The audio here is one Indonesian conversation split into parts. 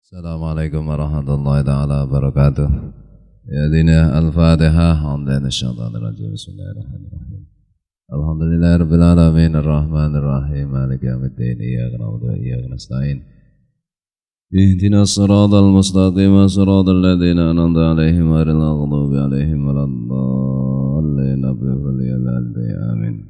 Assalamualaikum warahmatullahi taala wabarakatuh. Ya dina al-Fatihah. Bismillahirrahmanirrahim. Bismillahirrahmanirrahim. Alhamdulillahirabbil alamin arrahmanir rahim maliki yaumiddin iyyaka na'budu wa iyyaka nasta'in. Ihdinas siratal mustaqim siratal ladzina an'amta 'alaihim ghairil maghdubi 'alaihim waladdallin. Amin.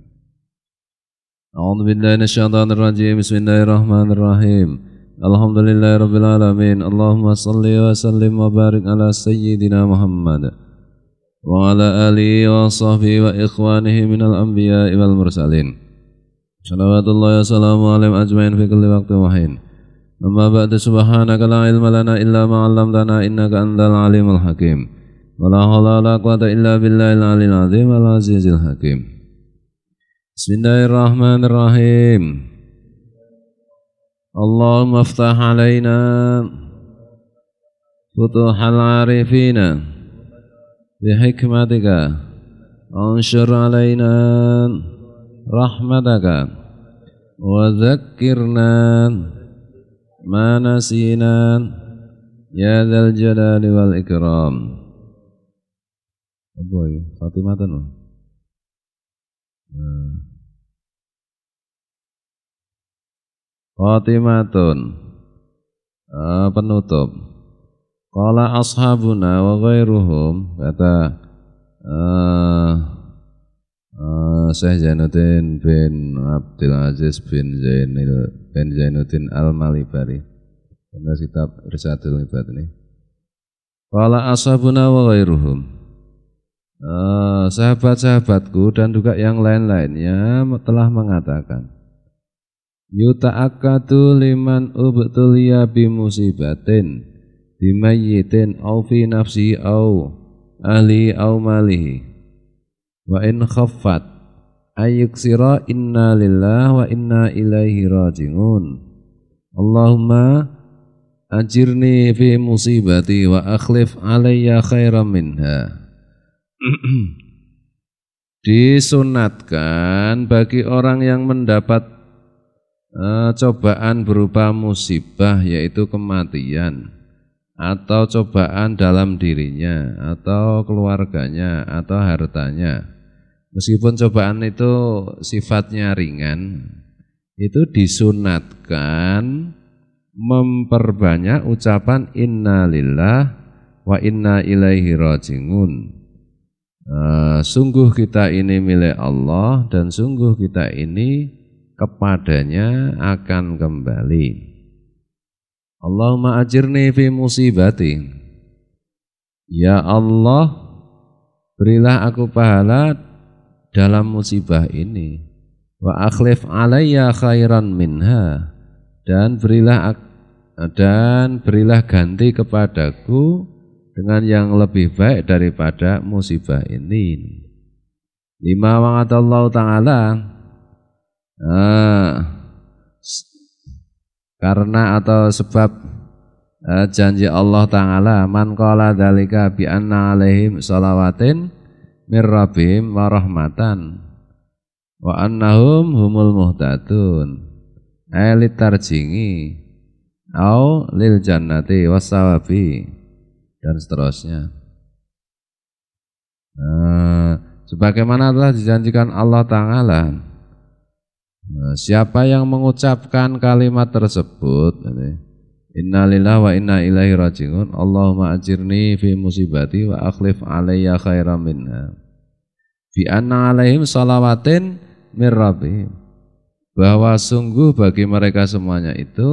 A'udzu billahi minasyaitonir rajim. Bismillahirrahmanirrahim. Alhamdulillahirabbil alamin. Allahumma shalli wa sallim wa barik ala sayyidina Muhammad wa ala alihi wa sahbihi wa ikhwanihi minal anbiya'i wal mursalin. Shalawatullahi wa salamu alaihim ajmain fi kulli waqtin wa hin. Amma ba'du, subhanaka la ilma lana illa ma 'allamtana innaka antal alimul hakim. Wa la haula wa la quwwata illa billahil aliyil azim wal azizil hakim. Bismillahirrahmanirrahim. Allahumma aftah alaina futuhal arifina bihikmatika anshur alaina rahmataka wa zakkirna ma nasina ya dzal jalali wal ikram. Apa ya? Fatimatan. Khatimatun, penutup. Qala ashabuna wa ghairuhum, kata Syekh Zainuddin bin Abdul Aziz bin Zainuddin Al-Malibari, dalam kitab Irsyadul Ibad ini. Qala ashabuna wa ghairuhum, sahabat-sahabatku dan juga yang lain-lainnya telah mengatakan, yuta'akkadu liman ubtuliya bimusibatin bimayyitin au fi nafsi au ahli au malihi wa in khaffat ayyuksira inna lillahi wa inna ilaihi raji'un. Allahumma ajirni fi musibati wa akhlif alayya khairan minha. Disunatkan bagi orang yang mendapat cobaan berupa musibah, yaitu kematian, atau cobaan dalam dirinya atau keluarganya atau hartanya, meskipun cobaan itu sifatnya ringan, itu disunatkan memperbanyak ucapan inna lillah wa inna ilaihi raji'un. Sungguh kita ini milik Allah dan sungguh kita ini kepadanya akan kembali. Allahumma ajirni fi musibati. Ya Allah, berilah aku pahala dalam musibah ini. Wa akhlif alayya khairan minha, dan berilah ganti kepadaku dengan yang lebih baik daripada musibah ini. Lima wa'adallahu ta'ala, karena atau sebab janji Allah Ta'ala, man qala dzalika bi anna alaihim shalawatin mir rabbihim wa rahmatan wa annahum humul muhtadun ailit tarjingi au lil jannati wasawabi, dan seterusnya. Sebagaimana telah dijanjikan Allah Ta'ala, siapa yang mengucapkan kalimat tersebut, inna lillahi wa inna ilaihi raji'un, Allahumma ajirni fi musibati wa akhlif alayya khairan minha, fi anna alaihim salawatin mir rabbihim, bahwa sungguh bagi mereka semuanya itu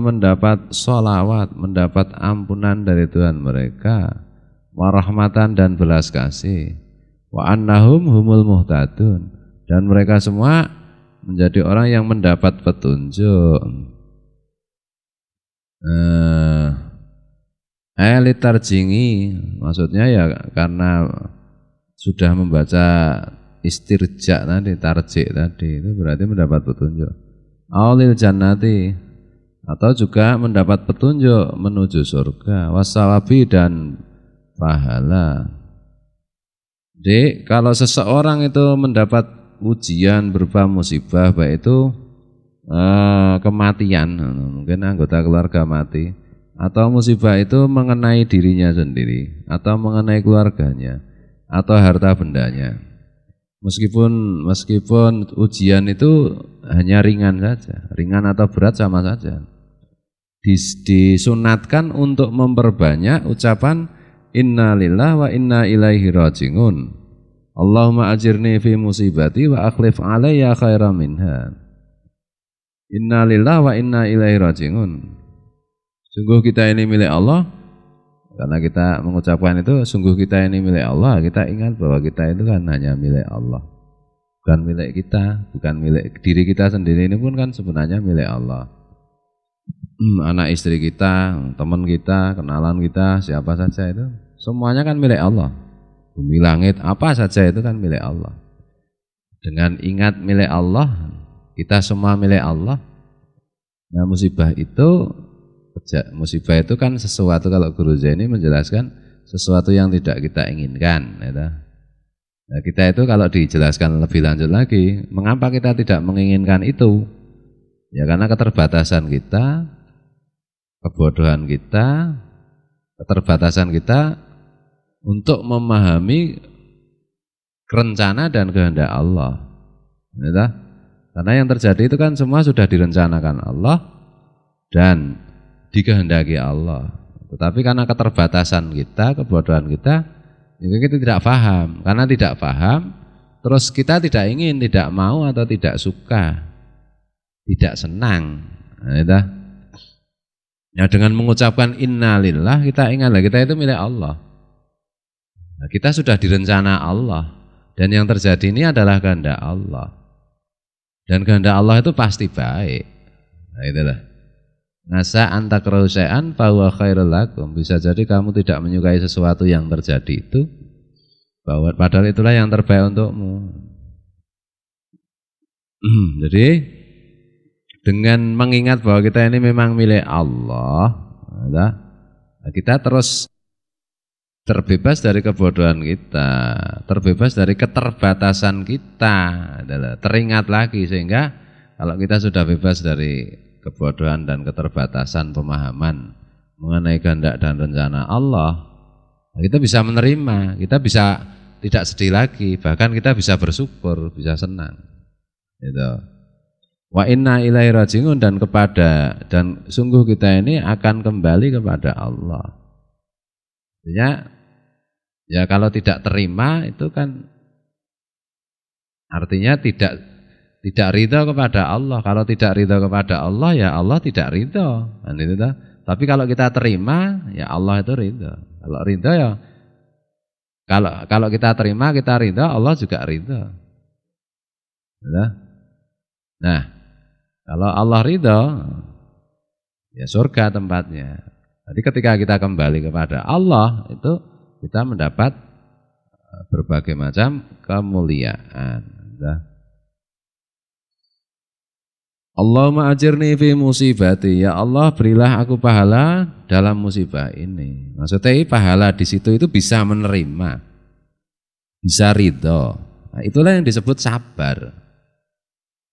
mendapat sholawat, mendapat ampunan dari Tuhan mereka, warahmatan dan belas kasih, wa annahum humul muhtadun, dan mereka semua menjadi orang yang mendapat petunjuk. Litarjingi, maksudnya ya karena sudah membaca istirja tadi, tarjik tadi, itu berarti mendapat petunjuk. Aulil jannati, atau juga mendapat petunjuk menuju surga, wasawabi, dan pahala. Jadi kalau seseorang itu mendapat ujian berupa musibah, baik itu kematian, mungkin anggota keluarga mati, atau musibah itu mengenai dirinya sendiri, atau mengenai keluarganya, atau harta bendanya. Meskipun ujian itu hanya ringan saja, ringan atau berat sama saja. Disunatkan untuk memperbanyak ucapan inna lillahi wa inna ilaihi raji'un. Allahumma ajirni fi musibati wa akhlif alayya khairan minha. Inna lillahi wa inna ilaihi raji'un. Sungguh kita ini milik Allah. Karena kita mengucapkan itu sungguh kita ini milik Allah, kita ingat bahwa kita itu kan hanya milik Allah. Bukan milik kita, bukan milik diri kita sendiri, ini pun kan sebenarnya milik Allah. Anak istri kita, teman kita, kenalan kita, siapa saja itu semuanya kan milik Allah. Bumi langit apa saja itu kan milik Allah. Dengan ingat milik Allah, kita semua milik Allah. Nah musibah itu kan sesuatu, kalau Guru Zaini menjelaskan sesuatu yang tidak kita inginkan. Nah, kita itu kalau dijelaskan lebih lanjut lagi, mengapa kita tidak menginginkan itu? Ya karena keterbatasan kita, kebodohan kita, keterbatasan kita untuk memahami rencana dan kehendak Allah. Karena yang terjadi itu kan semua sudah direncanakan Allah dan dikehendaki Allah. Tetapi karena keterbatasan kita, kebodohan kita tidak paham. Karena tidak paham, terus kita tidak ingin, tidak mau atau tidak suka, tidak senang. Ya dengan mengucapkan innalillah kita ingatlah kita itu milik Allah. Nah, kita sudah direncana Allah dan yang terjadi ini adalah kehendak Allah. Dan kehendak Allah itu pasti baik. Nah, itulah. Ngasa antakrahu syai'an fa huwa khairul lakum. Bisa jadi kamu tidak menyukai sesuatu yang terjadi itu, bahwa padahal itulah yang terbaik untukmu. Jadi dengan mengingat bahwa kita ini memang milik Allah, kita terus terbebas dari kebodohan kita, terbebas dari keterbatasan kita, teringat lagi sehingga kalau kita sudah bebas dari kebodohan dan keterbatasan pemahaman mengenai kehendak dan rencana Allah, kita bisa menerima, kita bisa tidak sedih lagi, bahkan kita bisa bersyukur, bisa senang. Gitu. Wa inna ilaihi raji'un dan sungguh kita ini akan kembali kepada Allah. Ya kalau tidak terima itu kan artinya tidak ridha kepada Allah. Kalau tidak ridha kepada Allah ya Allah tidak ridha. Tapi kalau kita terima ya Allah itu ridha. Kalau ridha ya kalau kita terima kita ridha, Allah juga ridha. Nah, kalau Allah ridha, ya surga tempatnya. Jadi ketika kita kembali kepada Allah, itu kita mendapat berbagai macam kemuliaan. Allahumma ajirni fi musibati. Ya Allah, berilah aku pahala dalam musibah ini. Maksudnya pahala di situ itu bisa menerima, bisa ridha. Nah, itulah yang disebut sabar.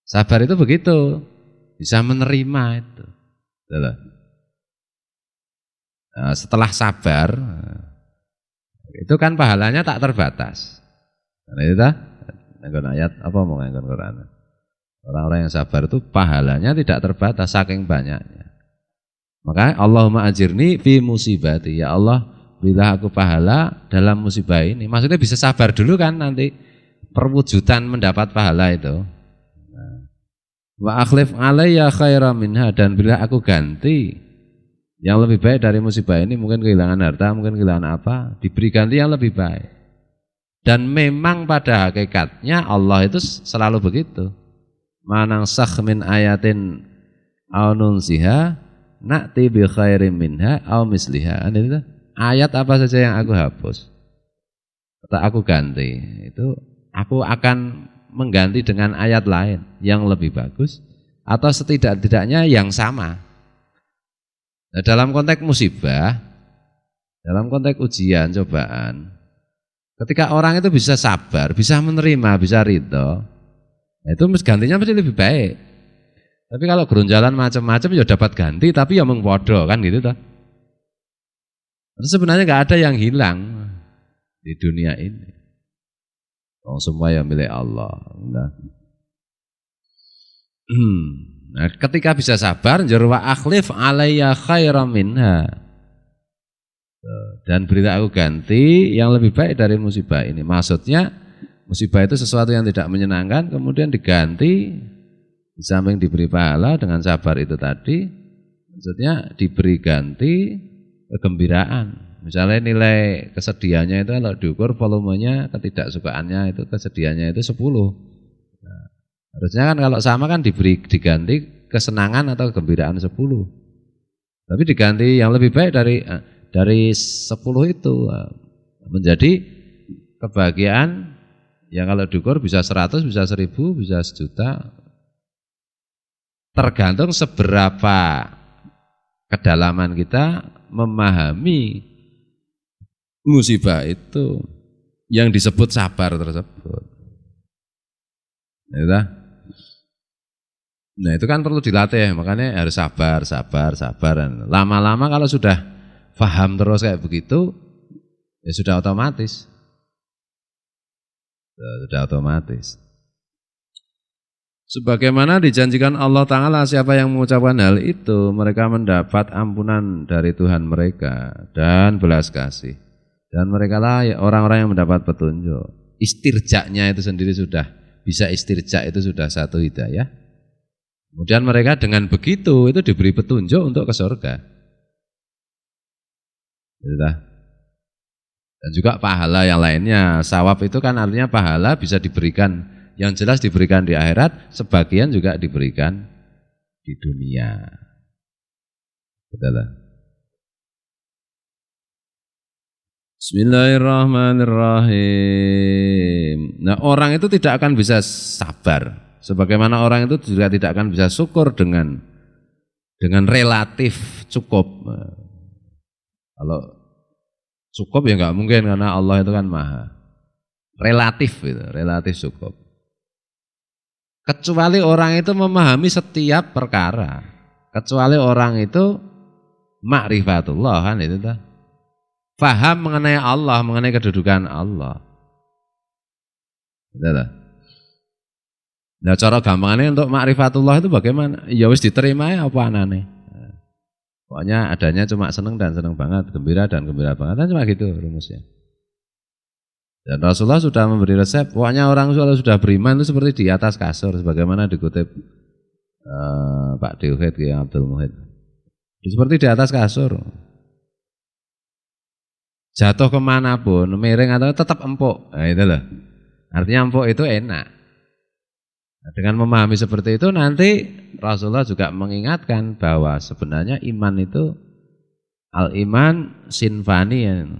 Sabar itu begitu. Bisa menerima itu. Nah, setelah sabar, itu kan pahalanya tak terbatas. Nah, itu ayat apa mau nganggon Quran? Orang-orang yang sabar itu pahalanya tidak terbatas saking banyaknya. Makanya Allahumma ajirni fi musibati. Ya Allah, berilah aku pahala dalam musibah ini. Maksudnya bisa sabar dulu kan nanti perwujudan mendapat pahala itu. Wa akhlif alayya khairan minha dan bila aku ganti yang lebih baik dari musibah ini, mungkin kehilangan harta, mungkin kehilangan apa, diberi ganti yang lebih baik. Dan memang pada hakikatnya Allah itu selalu begitu. Manansakh min ayatin aw nunsiha na'ti bi khairin minha aw misliha. Ayat apa saja yang aku hapus atau aku ganti, itu aku akan mengganti dengan ayat lain yang lebih bagus atau setidak-tidaknya yang sama. Nah, dalam konteks musibah, dalam konteks ujian, cobaan, ketika orang itu bisa sabar, bisa menerima, bisa ridho, nah itu gantinya pasti lebih baik. Tapi kalau gerunjalan macam-macam ya dapat ganti, tapi ya mengpodo kan gitu toh. Sebenarnya nggak ada yang hilang di dunia ini. Semua yang milik Allah. Nah, ketika bisa sabar, jarwa akhlif alayya khairam minha. Dan berita aku ganti yang lebih baik dari musibah ini. Maksudnya musibah itu sesuatu yang tidak menyenangkan, kemudian diganti, di samping diberi pahala dengan sabar itu tadi, maksudnya diberi ganti kegembiraan. Misalnya nilai kesedihannya itu kalau diukur volumenya, ketidaksukaannya itu kesedihannya itu 10. Nah, harusnya kan kalau sama kan diganti kesenangan atau kegembiraan 10. Tapi diganti yang lebih baik dari 10 itu menjadi kebahagiaan yang kalau diukur bisa 100, bisa 1000, bisa 1.000.000. Tergantung seberapa kedalaman kita memahami musibah itu yang disebut sabar tersebut. Nah itu kan perlu dilatih, makanya harus sabar. Lama-lama kalau sudah paham terus kayak begitu, ya sudah otomatis. Sebagaimana dijanjikan Allah Ta'ala, siapa yang mengucapkan hal itu, mereka mendapat ampunan dari Tuhan mereka dan belas kasih. Dan mereka lah orang-orang yang mendapat petunjuk. Istirjaknya itu sendiri sudah bisa istirjak, itu sudah satu hidayah. Kemudian mereka dengan begitu itu diberi petunjuk untuk ke surga. Dan juga pahala yang lainnya. Sawab itu kan artinya pahala bisa diberikan, yang jelas diberikan di akhirat, sebagian juga diberikan di dunia. Betul. Bismillahirrahmanirrahim. Nah, orang itu tidak akan bisa sabar, sebagaimana orang itu juga tidak akan bisa syukur dengan relatif cukup. Kalau cukup ya nggak mungkin, karena Allah itu kan maha. Relatif gitu, relatif cukup. Kecuali orang itu memahami setiap perkara. Kecuali orang itu ma'rifatullah kan itu dah. Faham mengenai Allah, mengenai kedudukan Allah. Betul. Nah, cara gampangnya untuk ma'rifatullah itu bagaimana? Ya wis diterima ya apa anane. Pokoknya adanya cuma seneng dan seneng banget, gembira dan gembira banget, kan cuma gitu rumusnya. Dan Rasulullah sudah memberi resep, pokoknya orang kalau sudah beriman itu seperti di atas kasur, sebagaimana dikutip Pak Dewhed ya, Abdul Muhid. Seperti di atas kasur. Jatuh kemanapun, miring atau tetap empuk. Nah itu loh. Artinya empuk itu enak. Nah, dengan memahami seperti itu nanti Rasulullah juga mengingatkan bahwa sebenarnya iman itu al-iman sinfani ya.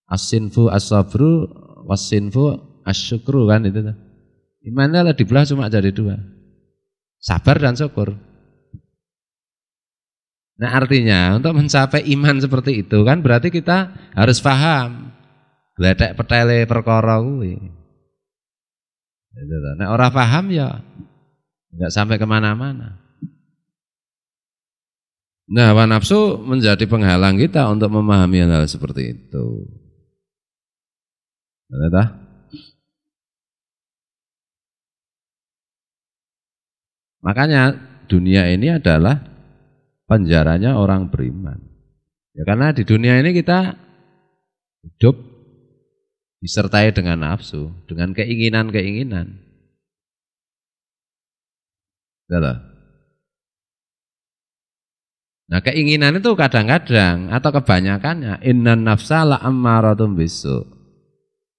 As-sinfu as-sabru was-sinfu as-syukru kan itu. Imannya adalah dibelah cuma jadi 2. Sabar dan syukur. Nah artinya untuk mencapai iman seperti itu kan berarti kita harus paham gledek petele perkara kuwi. Nah orang paham ya nggak sampai kemana-mana. Nah hawa nafsu menjadi penghalang kita untuk memahami hal seperti itu. Makanya dunia ini adalah penjaranya orang beriman. Ya karena di dunia ini kita hidup disertai dengan nafsu, dengan keinginan-keinginan. Nah, keinginan itu kadang-kadang atau kebanyakannya innan nafsa la'ammaratun bisu.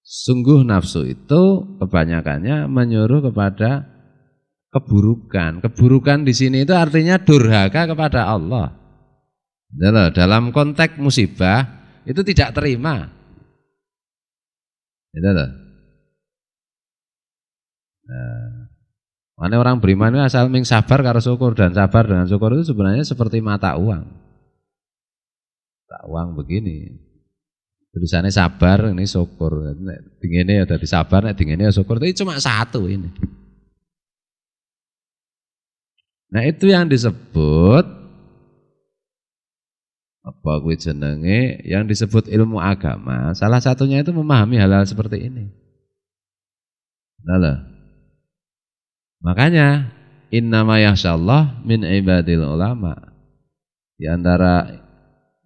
Sungguh nafsu itu kebanyakannya menyuruh kepada keburukan. Keburukan di sini itu artinya durhaka kepada Allah. Dalam konteks musibah itu tidak terima. Nah, mana orang beriman itu asal ming sabar karo syukur, dan sabar dengan syukur itu sebenarnya seperti mata uang. Mata uang begini. Tulisannya sabar, ini syukur. Dinginnya ya dari sabar, dinginnya ya syukur. Itu cuma satu ini. Nah itu yang disebut apa kuwi jenenge, yang disebut ilmu agama. Salah satunya itu memahami hal-hal seperti ini. Nah, makanya innama yakhsyallah min ibadil ulama. Di antara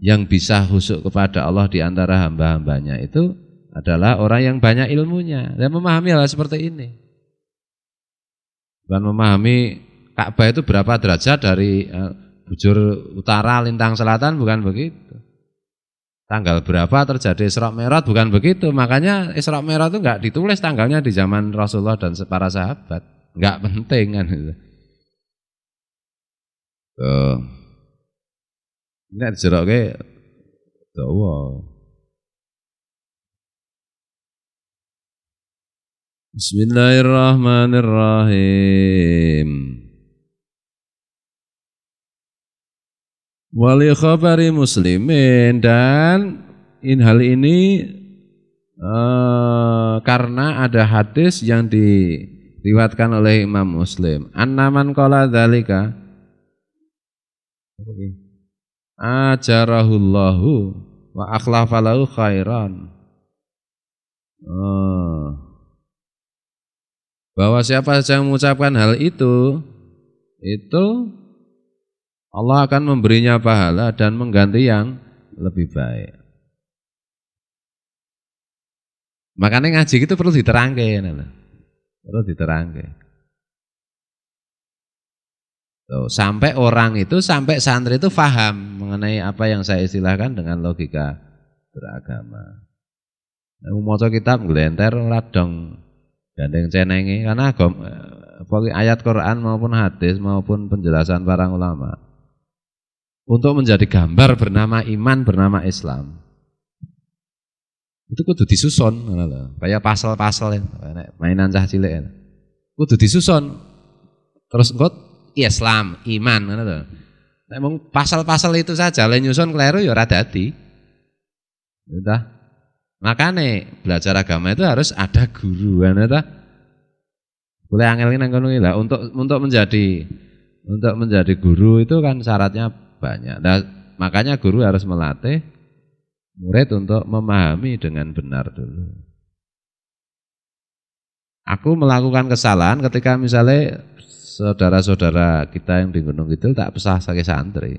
yang bisa khusyuk kepada Allah di antara hamba-hambanya itu adalah orang yang banyak ilmunya dan memahami hal seperti ini. Bukan memahami Ka'bah itu berapa derajat dari bujur utara lintang selatan, bukan begitu. Tanggal berapa terjadi Isra Mi'raj, bukan begitu. Makanya Isra Mi'raj itu enggak ditulis tanggalnya di zaman Rasulullah dan para sahabat. Enggak penting kan itu. Ini dijerokke dawa. Bismillahirrahmanirrahim. Wali khabari muslimin, dan hal ini karena ada hadis yang diriwayatkan oleh Imam Muslim. Annaman qala dzalika ajarahullahu wa akhlafalahu khairan. Bahwa siapa saja yang mengucapkan hal itu Allah akan memberinya pahala dan mengganti yang lebih baik. Makanya ngaji itu perlu diterangkan, perlu diterangkan. Sampai orang itu, sampai santri itu paham mengenai apa yang saya istilahkan dengan logika beragama. Maca kitab nglenter ora dong gandeng cenenge, karena ayat Quran maupun hadis maupun penjelasan para ulama untuk menjadi gambar bernama iman, bernama Islam, itu kudu disusun, kayak pasal-pasal mainan cah cilik, kudu disusun. Terus engko Islam, iman, nek pasal-pasal itu saja le nyusun kleru ya ora dadi. Udah. Makane belajar agama itu harus ada guru, kan ta? Boleh angel nang kono lah untuk menjadi guru itu kan syaratnya banyak. Nah, makanya guru harus melatih murid untuk memahami dengan benar dulu. Aku melakukan kesalahan ketika misalnya saudara-saudara kita yang di Gunung Kidul tak pesah sebagai santri,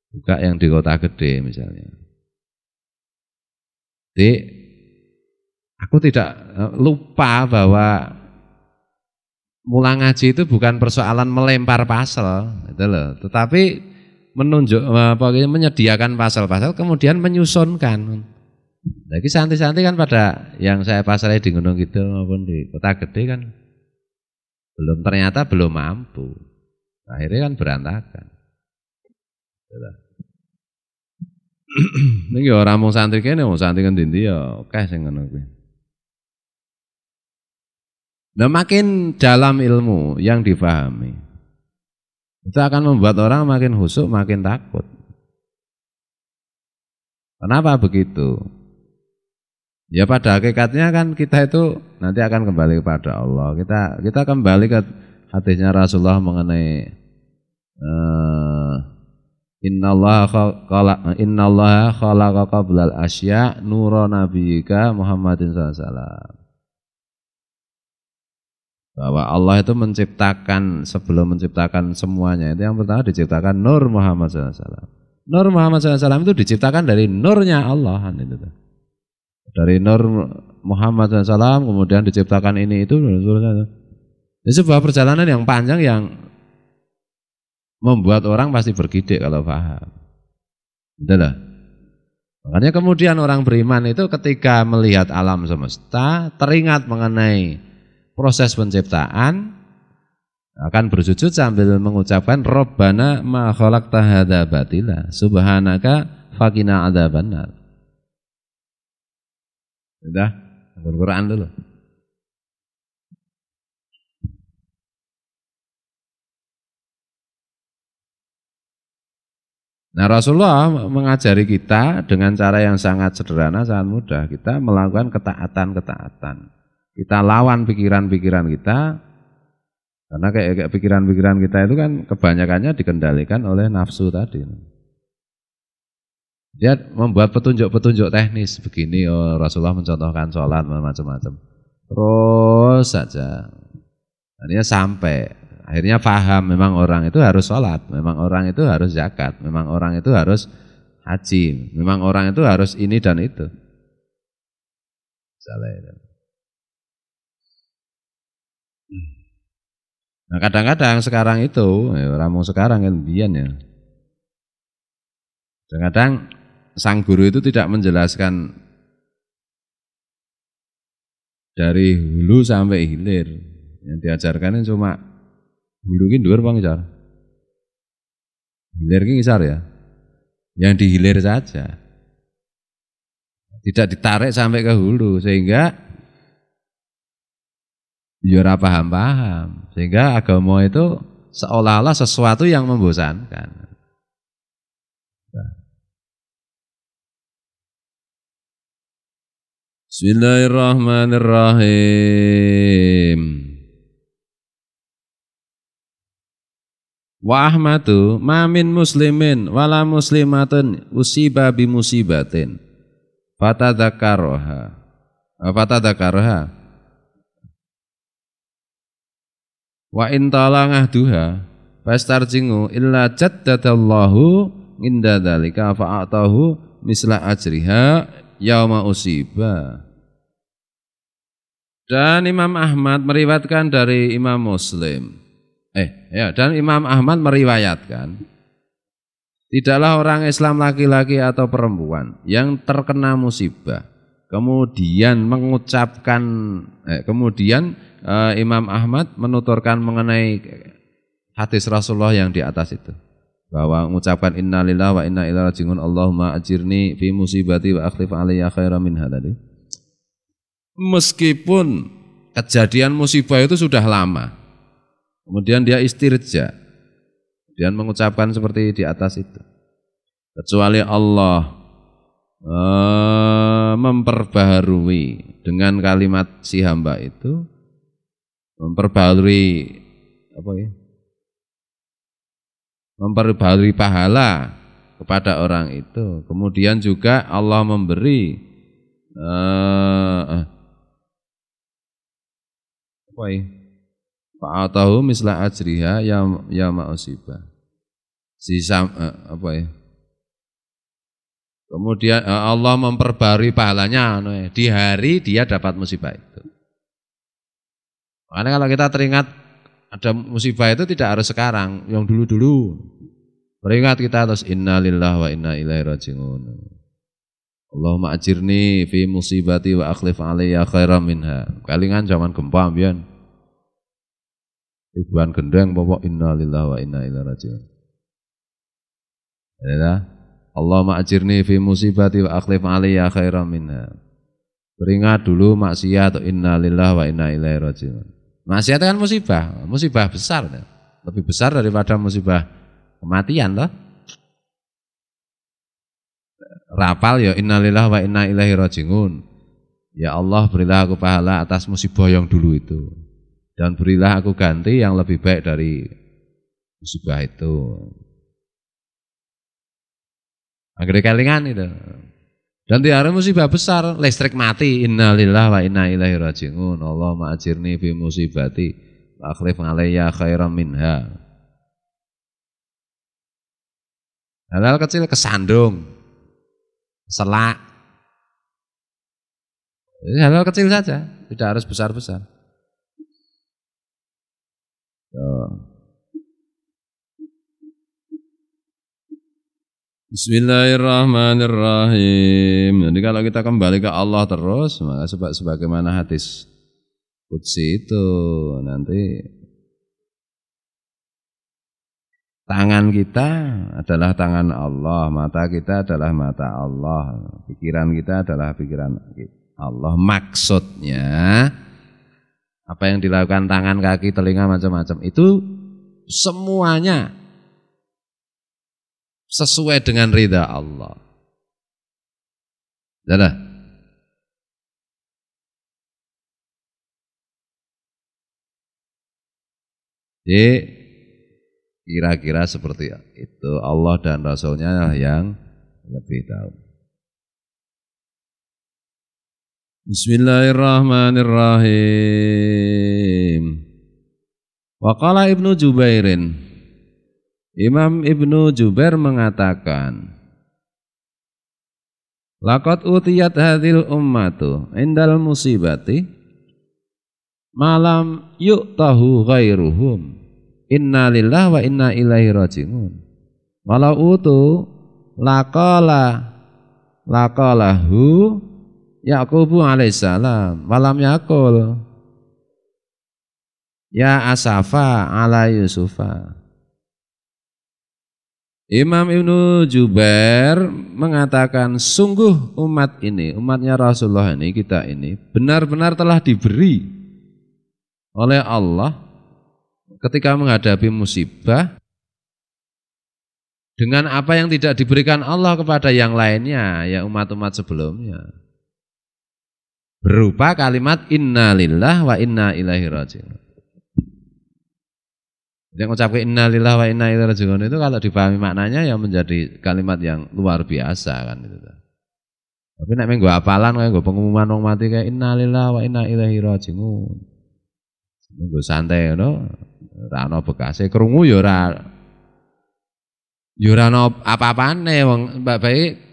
buka yang di kota gede misalnya. Jadi aku tidak lupa bahwa mulang ngaji itu bukan persoalan melempar pasal, gitu loh. Tetapi menyediakan pasal-pasal kemudian menyusunkan. Lagi santri-santri kan pada yang saya pasarnya di Gunung Kidul maupun di kota gede kan ternyata belum mampu. Akhirnya kan berantakan. Niki ora mung santri kene, wong santri kan ndi ya akeh sing ngono kuwi. Nah, makin dalam ilmu yang difahami, itu akan membuat orang makin khusyuk, makin takut. Kenapa begitu? Ya pada hakikatnya kan kita itu nanti akan kembali kepada Allah. Kita kembali ke hadisnya Rasulullah mengenai Innallaha khalaqa qablal asya nura nabiyyika Muhammadin sallallahu alaihi wasallam. Bahwa Allah itu menciptakan, sebelum menciptakan semuanya itu yang pertama diciptakan nur Muhammad sallallahu alaihi wasallam. Nur Muhammad sallallahu alaihi wasallam itu diciptakan dari nurnya Allah, itu. Dari nur Muhammad sallallahu alaihi wasallam kemudian diciptakan ini itu. Ini sebuah perjalanan yang panjang yang membuat orang pasti bergidik kalau paham. Itulah. Makanya kemudian orang beriman itu ketika melihat alam semesta teringat mengenai proses penciptaan akan bersujud sambil mengucapkan Rabbana ma khalaqta hadza batila subhanaka faqina adzabannar. Sudah, Al-Qur'an dulu. Nah, Rasulullah mengajari kita dengan cara yang sangat sederhana, sangat mudah. Kita melakukan ketaatan-ketaatan. Kita lawan pikiran-pikiran kita Karena kayak pikiran-pikiran kita itu kan kebanyakannya dikendalikan oleh nafsu tadi. Dia membuat petunjuk-petunjuk teknis begini, oh Rasulullah mencontohkan sholat macam-macam. Terus saja. Akhirnya sampai, akhirnya paham memang orang itu harus sholat, memang orang itu harus zakat, memang orang itu harus haji, memang orang itu harus ini dan itu. Nah kadang-kadang sekarang itu, ramu sekarang kan biyen ya. Kadang-kadang sang guru itu tidak menjelaskan dari hulu sampai hilir. Yang diajarkan cuma hulu ini dhuwur apa ngisor? Hilir ini ngisor ya. Yang dihilir saja. Tidak ditarik sampai ke hulu sehingga ya ora paham-paham. Sehingga agama itu seolah-olah sesuatu yang membosankan. Bismillahirrahmanirrahim. Wa ahmadu ma min muslimin wala muslimatin usiba bi musibatin fatadzakaraha wa in talangahduha fastarjingu illa jaddadallahu inda dzalika fa'atahu misla ajriha yauma usiba. Dan Imam Ahmad meriwayatkan dari Imam Muslim. Dan Imam Ahmad meriwayatkan, tidaklah orang Islam laki-laki atau perempuan yang terkena musibah, kemudian mengucapkan, Imam Ahmad menuturkan mengenai hadis Rasulullah yang di atas itu, bahwa mengucapkan innalillahi wa inna ilaihi raji'un Allahumma ajirni fi musibati wa akhlif alayya khairan minha tadi. Meskipun kejadian musibah itu sudah lama, kemudian dia istirja, kemudian mengucapkan seperti di atas itu, kecuali Allah memperbaharui dengan kalimat si hamba itu, memperbaharui memperbaharui pahala kepada orang itu. Kemudian juga Allah memberi fa'atahu misla ajriha ya ma'usibah. Kemudian Allah memperbarui pahalanya di hari dia dapat musibah itu. Makanya kalau kita teringat ada musibah itu tidak harus sekarang, yang dulu-dulu. Teringat kita terus innalillahi wa inna ilaihi raji'un. Allahumma ajirni fi musibati wa akhlif alayya khairan minha. Kalingan zaman gempa mbiyen. Ribuan gendeng bapak innalillahi wa inna ilaihi raji'un. Ya. Allahumma ajirni fi musibati wa akhlif alayya khairan minha. Beringat dulu maksiat innalillahi wa inna ilaihi raji'un. Maksiat kan musibah besar. Lebih besar daripada musibah kematian loh. Rapal ya innalillahi wa inna ilaihi raji'un. Ya Allah, berilah aku pahala atas musibah yang dulu itu, dan berilah aku ganti yang lebih baik dari musibah itu. Akhirnya kelingan itu. Dan di hari musibah besar, listrik mati, innalillahi wa inna ilaihi raji'un. Allahumma ajirni fi musibati wa akhlif alayya khairan minha. Hal-hal kecil kesandung, selak. Hal-hal kecil saja, tidak harus besar-besar. Bismillahirrahmanirrahim. Jadi kalau kita kembali ke Allah terus, maka sebagaimana hadis qudsi itu nanti tangan kita adalah tangan Allah, mata kita adalah mata Allah, pikiran kita adalah pikiran Allah. Maksudnya apa yang dilakukan tangan, kaki, telinga, macam-macam itu semuanya sesuai dengan ridha Allah. Sudah. Jadi kira-kira seperti itu. Allah dan Rasulnya yang lebih tahu. Bismillahirrahmanirrahim. Wa qala Ibnu Jubairin. Imam Ibnu Jubair mengatakan, laqad utiyat hadhil ummatu indal musibati malam yu'tahu ghairuhum. Inna lillahi wa inna ilaihi raji'un. Walau utu laqalahu Yaqubu alaihissalam walam yakul ya asafa ala Yusufa. Imam Ibnu Jubair mengatakan sungguh umat ini, umatnya Rasulullah ini, kita ini benar-benar telah diberi oleh Allah ketika menghadapi musibah dengan apa yang tidak diberikan Allah kepada yang lainnya, ya umat-umat sebelumnya. Berupa kalimat inna lillah wa inna ilaihi raji'un. Yang mengucapkan inna lillah wa inna ilaihi raji'un itu kalau dipahami maknanya ya menjadi kalimat yang luar biasa kan itu. Tapi nek menggo apalan kayak nggo pengumuman wong mati kayak inna lillah wa inna ilaihi raji'un. Menggo santai ngono, ora ana bekase krungu ya ora ana apa-apane wong baik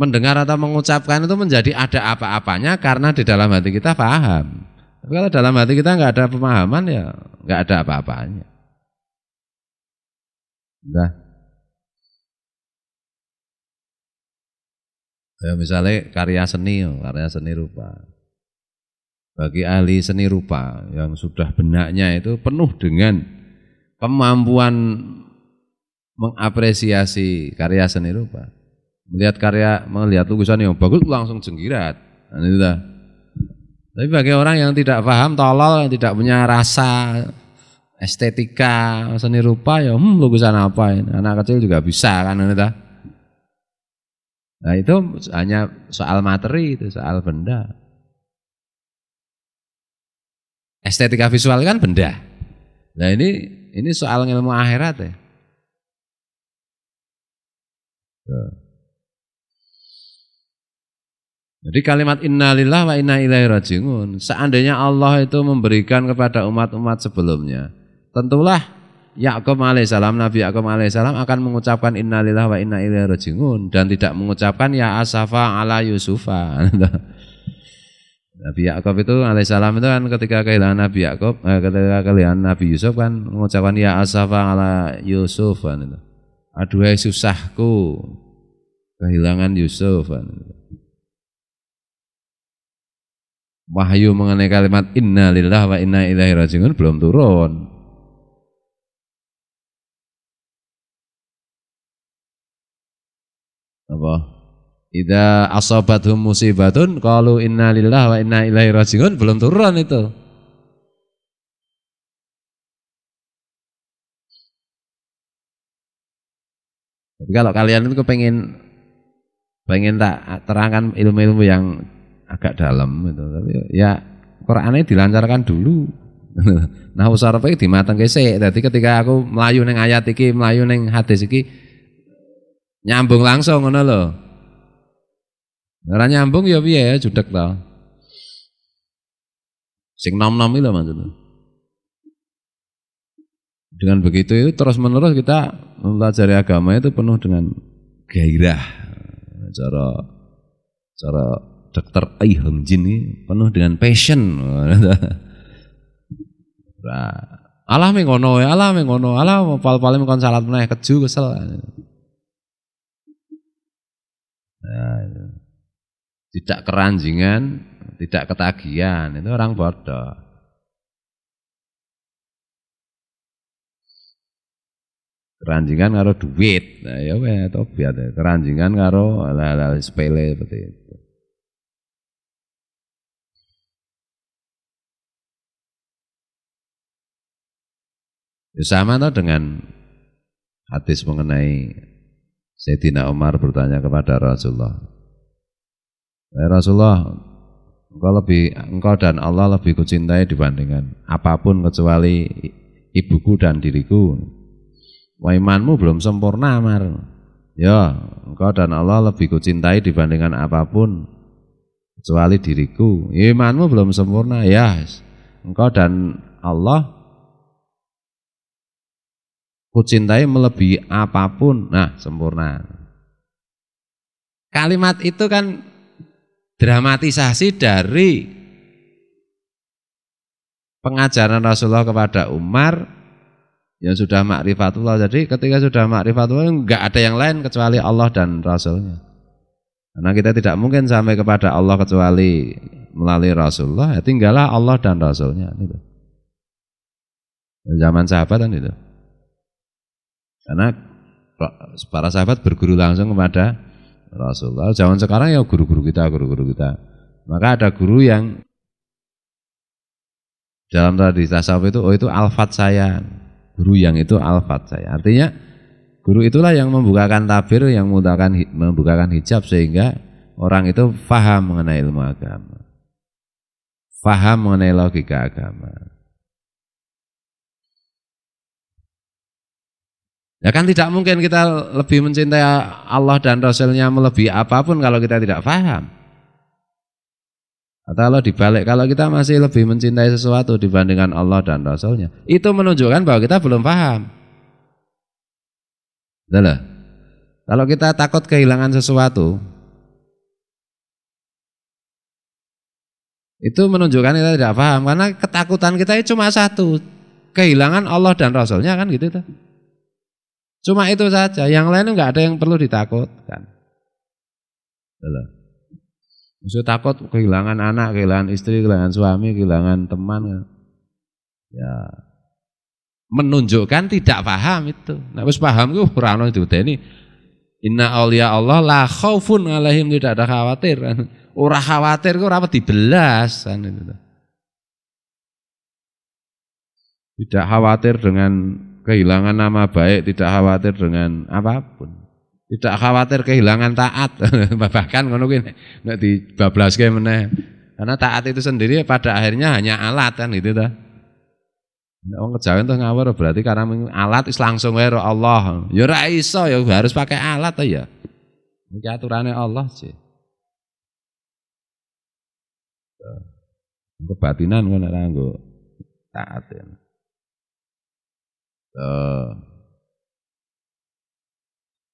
mendengar atau mengucapkan itu menjadi ada apa-apanya karena di dalam hati kita paham. Tapi kalau dalam hati kita nggak ada pemahaman ya nggak ada apa-apanya. Nah, ya misalnya karya seni rupa. Bagi ahli seni rupa yang sudah benaknya itu penuh dengan kemampuan mengapresiasi karya seni rupa. Melihat lukisan yang bagus langsung jenggirat. Nah, itu dah. Tapi bagi orang yang tidak paham, tolol, yang tidak punya rasa estetika seni rupa, ya lukisan apa ini? Anak kecil juga bisa kan itu dah. Nah itu hanya soal materi, itu soal benda. Estetika visual kan benda. Nah ini soal ilmu akhirat ya. Jadi kalimat innalillah wa inna ilaihi raji'un, seandainya Allah itu memberikan kepada umat-umat sebelumnya, tentulah Yakub alaihissalam, Nabi Yakub alaihissalam akan mengucapkan innalillah wa inna ilaihi raji'un dan tidak mengucapkan ya asafa ala Yusufa. Nabi Yakub itu alaihissalam itu kan ketika kehilangan Nabi Yakub, ketika kehilangan Nabi Yusuf kan mengucapkan ya asafa ala Yusuf kan itu. Aduhai susahku kehilangan Yusuf kan itu. Wahyu mengenai kalimat inna lillah wa inna ilaihi raji'un belum turun. Apa? Idza asabathum musibatun qalu inna lillah wa inna ilaihi raji'un belum turun itu. Tapi kalau kalian itu pengen tak terangkan ilmu-ilmu yang agak dalam itu, tapi ya Qur'ane dilancarkan dulu. Nah usarape dimatengke sik. Dadi ketika aku melayu ning ayat iki, melayu ning hadis iki nyambung langsung ngono lho. Ora nyambung ya piye ya judeg to. Sing nom-nom iki lho maksudnya. Dengan begitu itu terus-menerus kita mempelajari agama itu penuh dengan gairah. Cara Dr. Ai Hong Jin ini penuh dengan passion. Allah mengono, Allah pal-pale mengkon salat meneh keju kesel. Nah, tidak keranjingan, tidak ketagihan, itu orang bodoh. Keranjingan karo duit, nah ya weh tobat. Keranjingan karo hal-hal sepele seperti itu. Ya sama toh dengan hadis mengenai Sayyidina Umar bertanya kepada Rasulullah. Rasulullah, engkau dan Allah lebih kucintai dibandingkan apapun kecuali ibuku dan diriku. Wah, imanmu belum sempurna, Mar. Ya, engkau dan Allah lebih kucintai dibandingkan apapun kecuali diriku. Imanmu belum sempurna, ya. Engkau dan Allah kucintai melebihi apapun. Nah, sempurna. Kalimat itu kan dramatisasi dari pengajaran Rasulullah kepada Umar yang sudah ma'rifatullah. Jadi ketika sudah ma'rifatullah enggak ada yang lain kecuali Allah dan Rasulnya. Karena kita tidak mungkin sampai kepada Allah kecuali melalui Rasulullah, ya tinggallah Allah dan Rasulnya. Gitu. Zaman sahabat kan itu. Karena para sahabat berguru langsung kepada Rasulullah. Zaman sekarang ya guru-guru kita. Maka ada guru yang dalam tradisi tasawuf itu, itu alfat saya. Guru yang itu alfat saya. Artinya guru itulah yang membukakan tabir, yang membukakan hijab sehingga orang itu faham mengenai ilmu agama. Faham mengenai logika agama. Ya kan tidak mungkin kita lebih mencintai Allah dan Rasulnya melebihi apapun kalau kita tidak faham. Atau kalau dibalik, kalau kita masih lebih mencintai sesuatu dibandingkan Allah dan Rasulnya, itu menunjukkan bahwa kita belum paham. Betul? Kalau kita takut kehilangan sesuatu, itu menunjukkan kita tidak paham. Karena ketakutan kita itu cuma satu, kehilangan Allah dan Rasulnya, kan gitu tuh. Cuma itu saja, yang lain enggak ada yang perlu ditakutkan. Betul? Maksudnya takut kehilangan anak, kehilangan istri, kehilangan suami, kehilangan teman. Ya, menunjukkan tidak paham itu. Nah, wis paham ku ora ono diudeni. Inna auliya Allah la khaufun alaihim, tidak ada khawatir. Ora khawatir ku ora dibelas kan itu. Tidak khawatir dengan kehilangan nama baik, tidak khawatir dengan apapun. Tidak khawatir kehilangan taat, bahkan ngono kuwi nek dibablaske meneh. Karena taat itu sendiri pada akhirnya hanya alat kan gitu ta. Nek wong kejawen tuh ngawur berarti karena alat is langsung wae Allah. Ya ora iso ya harus pakai alat ta ya. Iki aturane Allah sih. Kebatinan ngono ora nggo taat ya.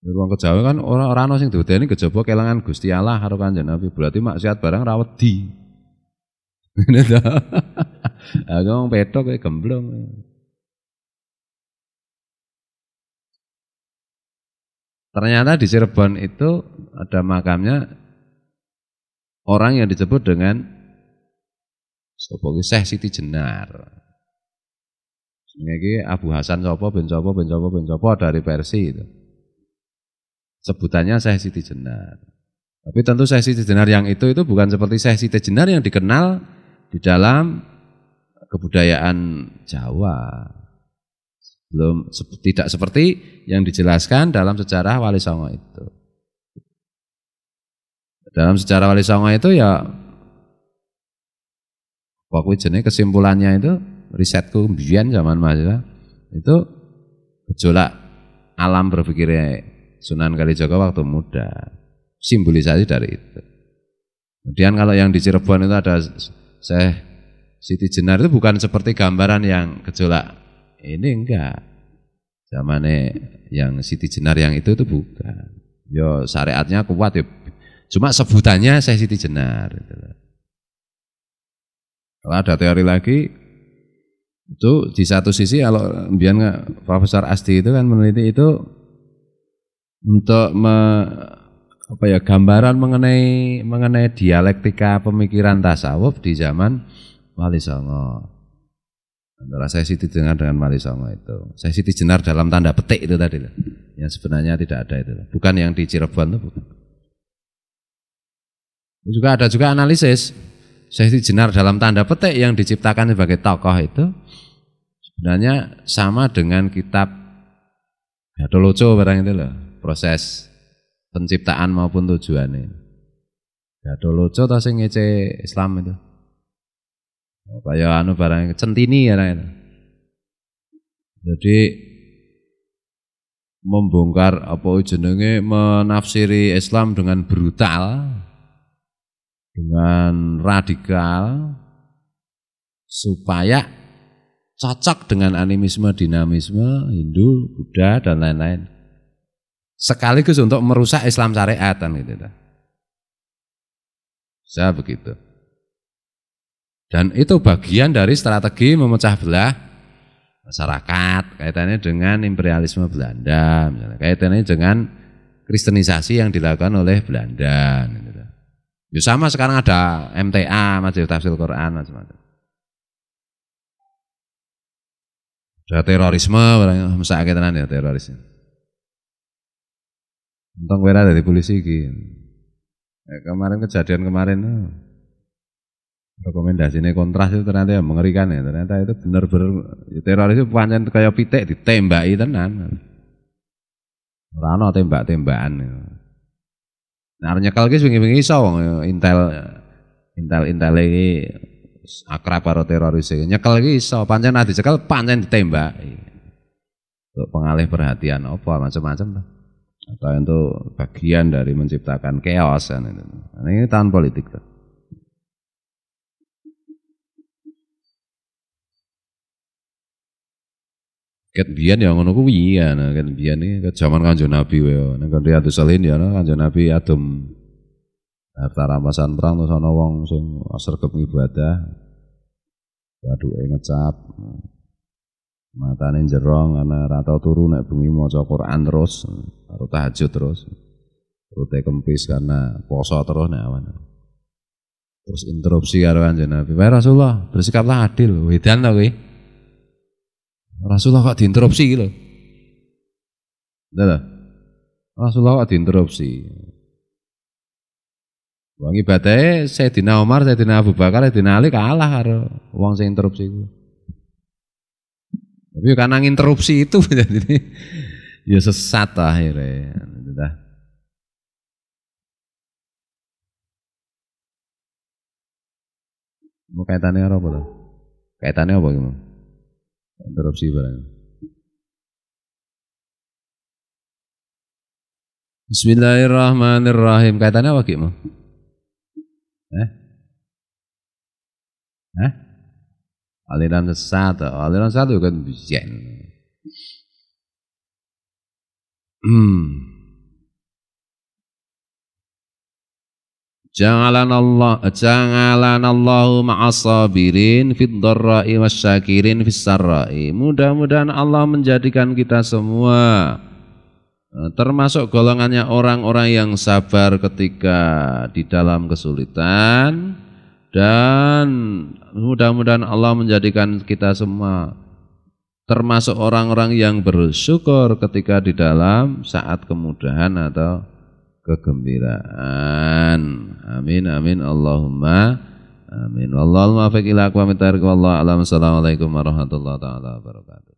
Ruang kejawen kan orang sing diudeni kejaba kelangan Gusti Allah karo Kanjeng Nabi, berarti maksiat barang ra wedi. Ngene ta. Aku wong petok kowe gemblong. Ternyata di Cirebon itu ada makamnya orang yang disebut dengan sapa ki Syekh Siti Jenar. Ini Abu Hasan sapa ben sapa dari Persi itu. Sebutannya Syekh Siti Jenar. Tapi tentu Syekh Siti Jenar yang itu bukan seperti Syekh Siti Jenar yang dikenal di dalam kebudayaan Jawa. Tidak seperti yang dijelaskan dalam sejarah Wali Songo itu. Dalam sejarah Wali Songo itu ya pokoknya jenis kesimpulannya itu risetku mbiyen zaman mahasiswa itu gejolak alam berpikirnya Sunan Kalijaga waktu muda, simbolisasi dari itu. Kemudian kalau yang di Cirebon itu ada Syekh Siti Jenar itu bukan seperti gambaran yang gejolak ini enggak. Zamannya yang Siti Jenar yang itu bukan. Yo syariatnya kuat ya. Cuma sebutannya Syekh Siti Jenar. Kalau ada teori lagi itu di satu sisi kalau kemudian Profesor Asti itu kan meneliti itu untuk gambaran mengenai dialektika pemikiran tasawuf di zaman Wali Songo. Antara Syekh Siti Jenar dengan Wali Songo itu. Syekh Siti Jenar dalam tanda petik itu tadi. Yang sebenarnya tidak ada itu. Bukan yang di Cirebon itu bukan. Ada juga analisis Syekh Siti Jenar dalam tanda petik yang diciptakan sebagai tokoh itu sebenarnya sama dengan kitab Gatholoco barang itu loh. Proses penciptaan maupun tujuannya. Gatholoco ta sing ngece Islam itu. Kaya barang centini ya itu. Jadi membongkar apa jenenge menafsiri Islam dengan brutal, dengan radikal supaya cocok dengan animisme, dinamisme Hindu, Buddha dan lain-lain. Sekaligus untuk merusak Islam syariat kan gitu. Bisa begitu. Dan itu bagian dari strategi memecah belah masyarakat, kaitannya dengan imperialisme Belanda, misalnya, kaitannya dengan kristenisasi yang dilakukan oleh Belanda. Gitu. Ya sama sekarang ada MTA, Majelis Tafsir Quran, macam-macam. Ada terorisme, masa tenan ya terorisme. Untung kira dari polisi iki. Kemarin kejadian kemarin rekomendasinya kontras itu ternyata mengerikan ya. Ternyata itu benar-benar teroris itu pancen kayak pitik ditembaki tenan. Ora ono tembak-tembakan. Nah nyekel ki wingi-wingi iso wong intel iki akrab karo teroris iki. Nyekel iki iso pancen dicekel pancen ditembaki. Untuk pengalih perhatian apa macam-macam lah. Atau itu bagian dari menciptakan chaos kan itu. Nah, ini tahun politik tuh. Ket biyen ya ngono kuwi ya, ket biyen iki ket jaman Kanjeng Nabi wae. Nek Riyadhus Shalihin ya Kanjeng Nabi adem harta rampasan perang terus ana wong sing sregep ibadah. Waduke ngecap. Matane jerong ana ora tau turu nek bengi maca Quran terus, karo tahajud terus. Perute kempis karena poso terus nek awan. Terus interupsi karo Kanjeng Nabi. Wahai Rasulullah, bersikaplah adil. Wedan to kowe. Rasulullah kok diinterupsi gitu. Betul. Rasulullah kok diinterupsi. Wong ibadahe Sayyidina Umar, Sayyidina Abu Bakar, Sayyidina Ali kalah karo wong sing interupsi iku. Tapi karena nginterupsi itu jadi ya sesat akhirnya. Mau kaitannya apa tuh? Kaitannya apa gimana? Interupsi barang. Bismillahirrahmanirrahim. Kaitannya apa gimana? Aliran sesat kan bisa. Ja'alanallahu ma'as sabirin fid dharra'i wasyakirin fis sarra'i. Mudah-mudahan Allah menjadikan kita semua termasuk golongannya orang-orang yang sabar ketika di dalam kesulitan, dan mudah-mudahan Allah menjadikan kita semua termasuk orang-orang yang bersyukur ketika di dalam saat kemudahan atau kegembiraan. Amin amin Allahumma amin. Wallahul muwaffiq ila aqwamit thariq. Wallahu a'lam. Assalamualaikum warahmatullahi taala wabarakatuh.